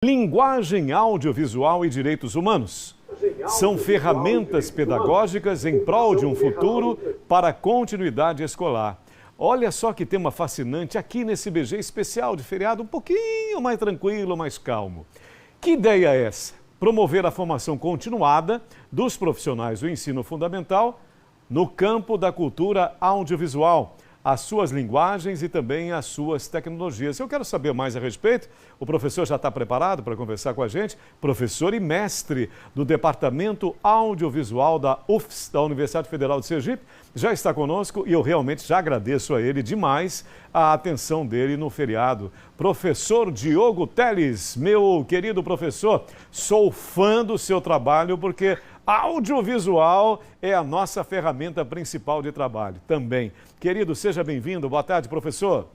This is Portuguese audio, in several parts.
Linguagem audiovisual e direitos humanos são ferramentas pedagógicas em prol de um futuro para a continuidade escolar. Olha só que tema fascinante aqui nesse BG especial de feriado, um pouquinho mais tranquilo, mais calmo. Que ideia é essa? Promover a formação continuada dos profissionais do ensino fundamental no campo da cultura audiovisual, as suas linguagens e também as suas tecnologias. Eu quero saber mais a respeito. O professor já está preparado para conversar com a gente. Professor e mestre do Departamento Audiovisual da UFS, da Universidade Federal de Sergipe, já está conosco e eu realmente já agradeço a ele demais a atenção dele no feriado. Professor Diogo Teles, meu querido professor, sou fã do seu trabalho porque audiovisual é a nossa ferramenta principal de trabalho também. Querido, seja bem-vindo. Boa tarde, professor.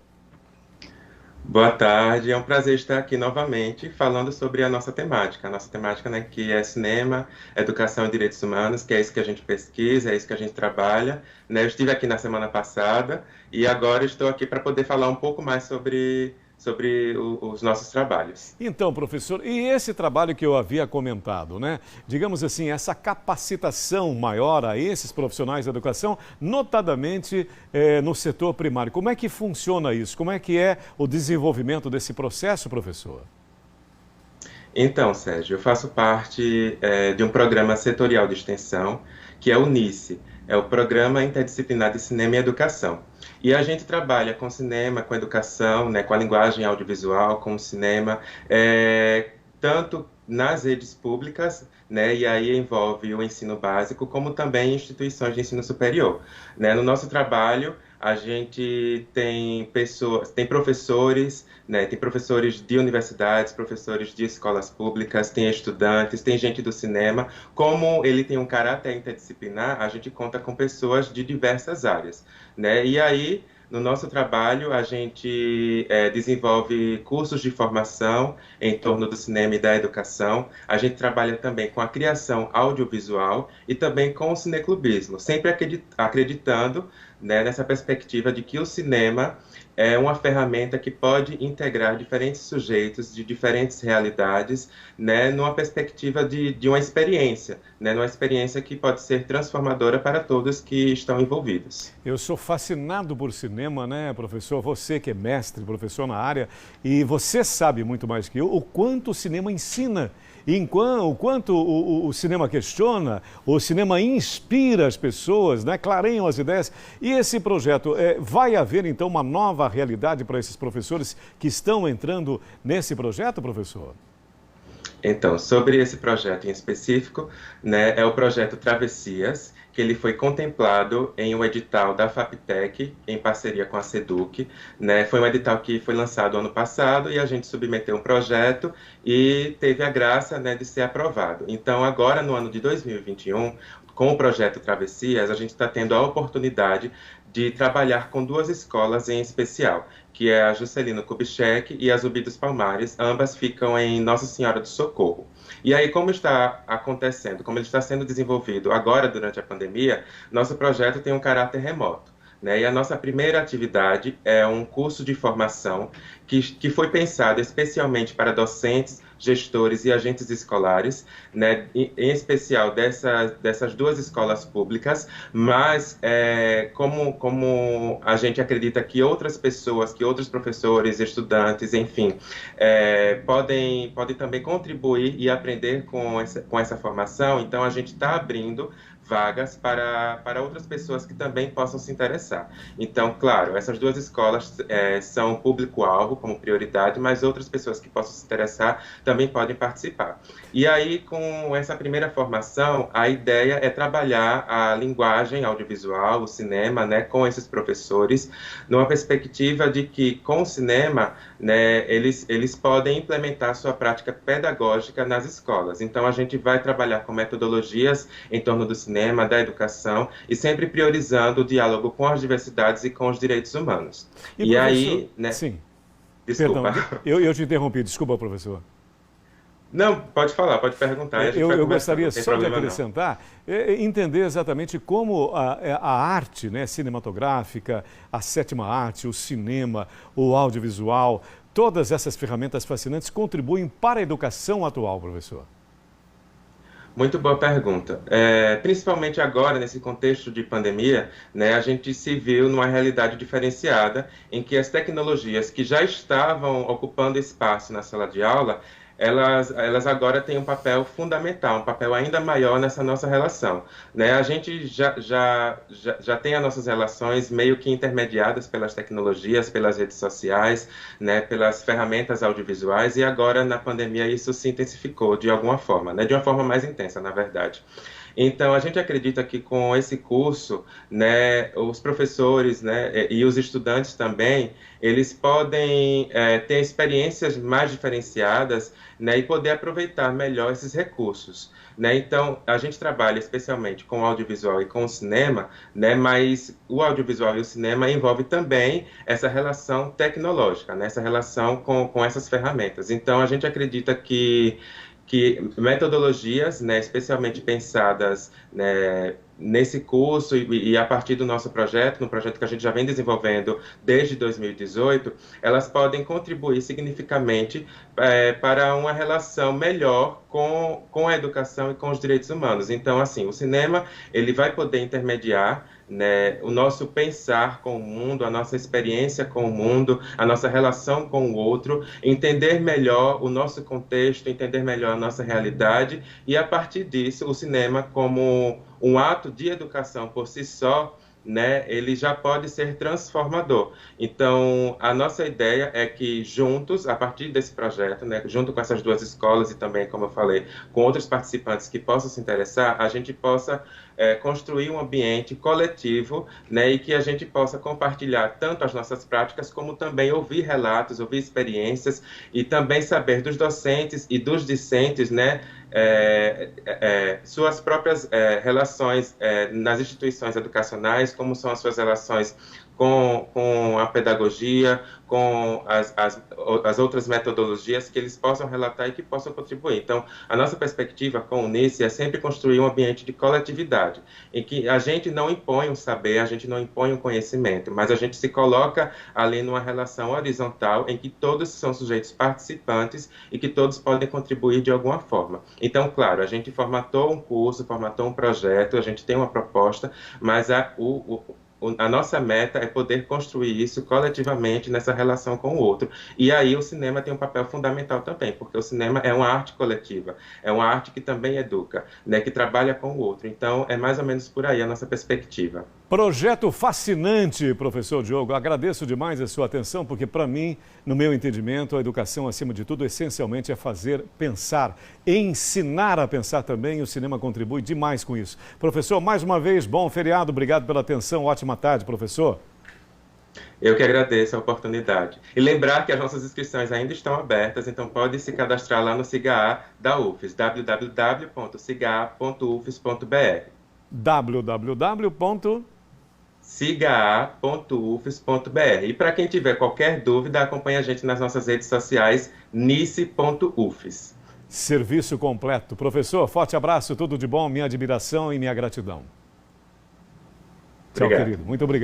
Boa tarde, é um prazer estar aqui novamente falando sobre a nossa temática. A nossa temática, né, que é cinema, educação e direitos humanos, que é isso que a gente pesquisa, é isso que a gente trabalha. Né? Eu estive aqui na semana passada e agora estou aqui para poder falar um pouco mais sobre os nossos trabalhos. Então, professor, e esse trabalho que eu havia comentado, né? Digamos assim, essa capacitação maior a esses profissionais da educação, notadamente no setor primário. Como é que funciona isso? Como é que é o desenvolvimento desse processo, professor? Então, Sérgio, eu faço parte de um programa setorial de extensão, que é o NICE, é o Programa Interdisciplinar de Cinema e Educação. E a gente trabalha com cinema, com educação, né, com a linguagem audiovisual, com o cinema, tanto nas redes públicas, né, e aí envolve o ensino básico, como também instituições de ensino superior. Né? No nosso trabalho, a gente tem professores, né, tem professores de universidades, professores de escolas públicas, tem estudantes, tem gente do cinema. Como ele tem um caráter interdisciplinar, a gente conta com pessoas de diversas áreas. Né? E aí, no nosso trabalho, a gente desenvolve cursos de formação em torno do cinema e da educação. A gente trabalha também com a criação audiovisual e também com o cineclubismo, sempre acreditando, né, nessa perspectiva de que o cinema é uma ferramenta que pode integrar diferentes sujeitos de diferentes realidades, né, numa perspectiva de uma experiência, né, numa experiência que pode ser transformadora para todos que estão envolvidos. Eu sou fascinado por cinema, né, professor? Você que é mestre, professor na área, e você sabe muito mais que eu o quanto o cinema ensina, e o quanto o cinema questiona, o cinema inspira as pessoas, né, clareiam as ideias. E esse projeto, vai haver então uma nova realidade para esses professores que estão entrando nesse projeto, professor? Então, sobre esse projeto em específico, né, é o projeto Travessias, que ele foi contemplado em um edital da FAPTEC, em parceria com a SEDUC. Né? Foi um edital que foi lançado ano passado e a gente submeteu um projeto e teve a graça, né, de ser aprovado. Então, agora, no ano de 2021, com o projeto Travessias, a gente está tendo a oportunidade de trabalhar com duas escolas em especial, que é a Juscelino Kubitschek e a Zumbi dos Palmares. Ambas ficam em Nossa Senhora do Socorro. E aí, como está acontecendo, como ele está sendo desenvolvido agora durante a pandemia, nosso projeto tem um caráter remoto. Né? E a nossa primeira atividade é um curso de formação que foi pensado especialmente para docentes, gestores e agentes escolares, né? Em especial dessas duas escolas públicas, mas como a gente acredita que outras pessoas, que outros professores, estudantes, enfim, podem também contribuir e aprender com essa formação, então a gente está abrindo vagas para outras pessoas que também possam se interessar. Então, claro, essas duas escolas são público-alvo como prioridade, mas outras pessoas que possam se interessar também podem participar. E aí, com essa primeira formação, a ideia é trabalhar a linguagem audiovisual, o cinema, né, com esses professores, numa perspectiva de que, com o cinema, né, eles podem implementar sua prática pedagógica nas escolas. Então, a gente vai trabalhar com metodologias em torno do cinema, da educação, e sempre priorizando o diálogo com as diversidades e com os direitos humanos. E aí, né? Sim. Desculpa. Perdão, eu te interrompi, desculpa, professor. Não, pode falar, pode perguntar. Eu gostaria só de acrescentar, entender exatamente como a arte, né, cinematográfica, a sétima arte, o cinema, o audiovisual, todas essas ferramentas fascinantes contribuem para a educação atual, professor? Muito boa pergunta. Principalmente agora, nesse contexto de pandemia, né, a gente se viu numa realidade diferenciada em que as tecnologias que já estavam ocupando espaço na sala de aula, elas agora têm um papel fundamental, um papel ainda maior nessa nossa relação, né? A gente já tem as nossas relações meio que intermediadas pelas tecnologias, pelas redes sociais, né, pelas ferramentas audiovisuais, e agora na pandemia isso se intensificou de alguma forma, né, de uma forma mais intensa, na verdade. Então, a gente acredita que com esse curso, né, os professores, né, e os estudantes também, eles podem ter experiências mais diferenciadas, né, e poder aproveitar melhor esses recursos, né? Então, a gente trabalha especialmente com o audiovisual e com o cinema, né, mas o audiovisual e o cinema envolve também essa relação tecnológica, né, essa relação com essas ferramentas. Então, a gente acredita que metodologias, né, especialmente pensadas, né, nesse curso e a partir do nosso projeto, no projeto que a gente já vem desenvolvendo desde 2018, elas podem contribuir significativamente para uma relação melhor com a educação e com os direitos humanos. Então, assim, o cinema ele vai poder intermediar, né, o nosso pensar com o mundo, a nossa experiência com o mundo, a nossa relação com o outro, entender melhor o nosso contexto, entender melhor a nossa realidade e, a partir disso, o cinema como um ato de educação por si só, né, ele já pode ser transformador. Então, a nossa ideia é que juntos, a partir desse projeto, né, junto com essas duas escolas e também, como eu falei, com outros participantes que possam se interessar, a gente possa construir um ambiente coletivo, né, e que a gente possa compartilhar tanto as nossas práticas, como também ouvir relatos, ouvir experiências e também saber dos docentes e dos discentes, né, suas próprias relações nas instituições educacionais, como são as suas relações com a pedagogia, com as outras metodologias que eles possam relatar e que possam contribuir. Então, a nossa perspectiva com o NICE é sempre construir um ambiente de coletividade, em que a gente não impõe um saber, a gente não impõe um conhecimento, mas a gente se coloca ali numa relação horizontal em que todos são sujeitos participantes e que todos podem contribuir de alguma forma. Então, claro, a gente formatou um curso, formatou um projeto, a gente tem uma proposta, mas a nossa meta é poder construir isso coletivamente nessa relação com o outro. E aí o cinema tem um papel fundamental também, porque o cinema é uma arte coletiva, é uma arte que também educa, né, que trabalha com o outro. Então, é mais ou menos por aí a nossa perspectiva. Projeto fascinante, professor Diogo. Agradeço demais a sua atenção, porque para mim, no meu entendimento, a educação, acima de tudo, essencialmente é fazer pensar, ensinar a pensar também, e o cinema contribui demais com isso. Professor, mais uma vez, bom feriado, obrigado pela atenção, ótima tarde, professor. Eu que agradeço a oportunidade. E lembrar que as nossas inscrições ainda estão abertas, então pode se cadastrar lá no SIGA da UFES, www.sigaa.ufes.br. sigaa.ufes.br. E para quem tiver qualquer dúvida, acompanhe a gente nas nossas redes sociais, nice.ufes. Serviço completo. Professor, forte abraço, tudo de bom, minha admiração e minha gratidão. Tchau, querido. Muito obrigado.